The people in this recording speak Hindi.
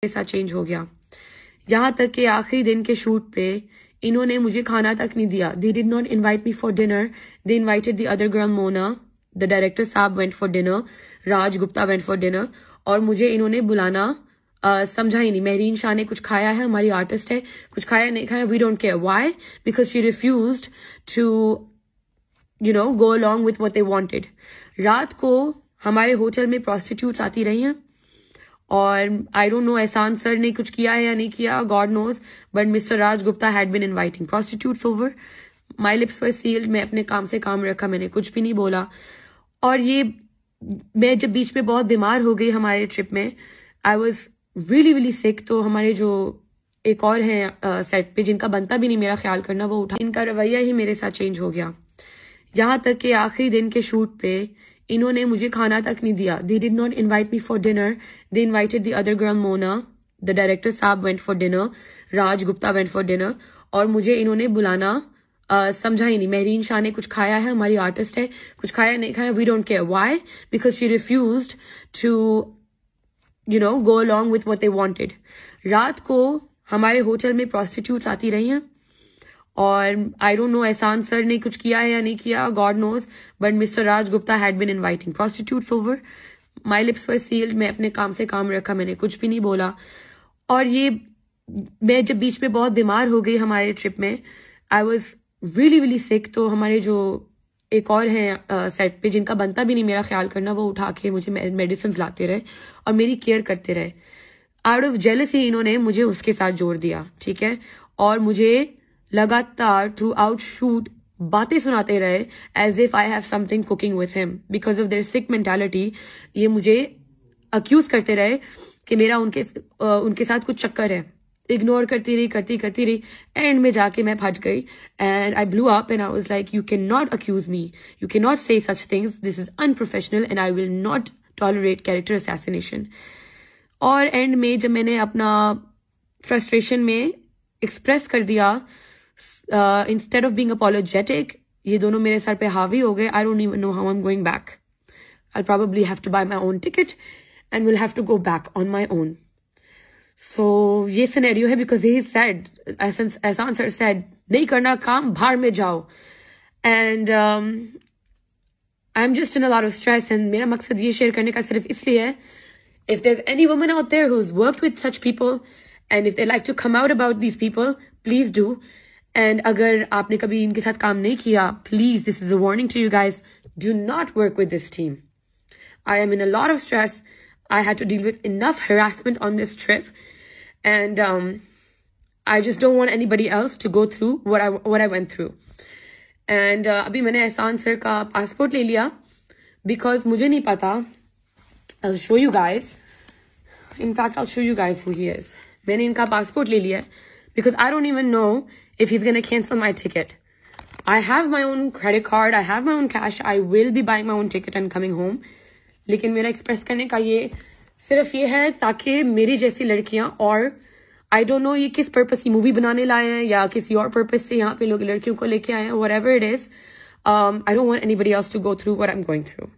मेरे साथ चेंज हो गया, यहाँ तक कि आखिरी दिन के शूट पे इन्होंने मुझे खाना तक नहीं दिया. They did not invite me for dinner. They invited the other girl Mona. The director साहब went for dinner. Raj Gupta went for dinner. और मुझे इन्होंने बुलाना समझा ही नहीं. महरीन शाह ने कुछ खाया है, हमारी आर्टिस्ट है, कुछ खाया नहीं खाया, we don't care. Why? Because she refused to, go along with what they wanted. रात को हमारे होटल में prostitutes आती रही हैं और I don't know Ehsan sir ने कुछ किया है या नहीं किया, God knows, but mister Raj Gupta had been inviting prostitutes over. My lips were sealed. मैं अपने काम से काम रखा, मैंने कुछ भी नहीं बोला. और ये मैं जब बीच में बहुत बीमार हो गई हमारे ट्रिप में, आई वॉज रियली सिक. तो हमारे जो एक और हैं सेट पे जिनका बनता भी नहीं मेरा ख्याल करना, वो उठा. इनका रवैया ही मेरे साथ चेंज हो गया, यहाँ तक कि आखिरी दिन के शूट पे इन्होंने मुझे खाना तक नहीं दिया. They did not invite me for dinner. They invited the other girl Mona. The director साहब went for dinner. Raj Gupta went for dinner. और मुझे इन्होंने बुलाना समझा ही नहीं. महरीन शाह ने कुछ खाया है, हमारी आर्टिस्ट है, कुछ खाया नहीं खाया, we don't care. Why? Because she refused to, go along with what they wanted. रात को हमारे होटल में prostitutes आती रही हैं और I don't know Ehsan sir ने कुछ किया है या नहीं किया, God knows, but mister Raj Gupta had been inviting prostitutes over. My lips were sealed. मैं अपने काम से काम रखा, मैंने कुछ भी नहीं बोला. और ये मैं जब बीच में बहुत बीमार हो गई हमारे ट्रिप में, आई वॉज रियली सिक. तो हमारे जो एक और हैं सेट पे जिनका बनता भी नहीं मेरा ख्याल करना, वो उठा के मुझे मेडिसिन लाते रहे और मेरी केयर करते रहे. आउट ऑफ जेलसी इन्होंने मुझे उसके साथ जोड़ दिया, ठीक है, और मुझे लगातार थ्रू आउट शूट बातें सुनाते रहे as if I have something cooking with him because of their sick mentality. ये मुझे अक्यूज करते रहे कि मेरा उनके साथ कुछ चक्कर है. इग्नोर करती रही. एंड में जाके मैं फट गई and I blew up and I was like, you can not accuse me, you can not say such things, this is unprofessional and I will not tolerate character assassination. और एंड में जब मैंने अपना फ्रस्ट्रेशन में एक्सप्रेस कर दिया, instead of being apologetic, ये दोनों मेरे सर पे हावी हो गए. I don't even know how I'm going back. I'll probably have to buy my own ticket and will have to go back on my own. So ये scenario है because he said, एहसान सर said, नहीं करना काम, भाड़ में जाओ. And I'm just in a lot of stress and मेरा मकसद ये शेयर करने का सिर्फ इसलिए है, if there's any woman out there who's worked with such people and if they like to come out about these people, please do. And अगर आपने कभी इनके साथ काम नहीं किया, please, this is a warning to you guys, do not work with this team. I am in a lot of stress. I had to deal with enough harassment on this trip. And I just don't want anybody else to go through what I went through. And अभी मैंने एहसान सर का पासपोर्ट ले लिया because मुझे नहीं पता. I'll show you guys. In fact, I'll show you guys who he is. मैंने इनका पासपोर्ट ले लिया because I don't even know if he's going to cancel my ticket. I have my own credit card. I have my own cash. I will be buying my own ticket and coming home. लेकिन मेरा एक्सप्रेस करने का ये सिर्फ ये है ताकि मेरी जैसी लड़कियां, और I don't know ये किस पर्पस की मूवी बनाने लाए हैं या किसी और पर्पस से यहाँ पे लोग लड़कियों को लेके आए हैं, whatever it is, I don't want anybody else to go through what I'm going through.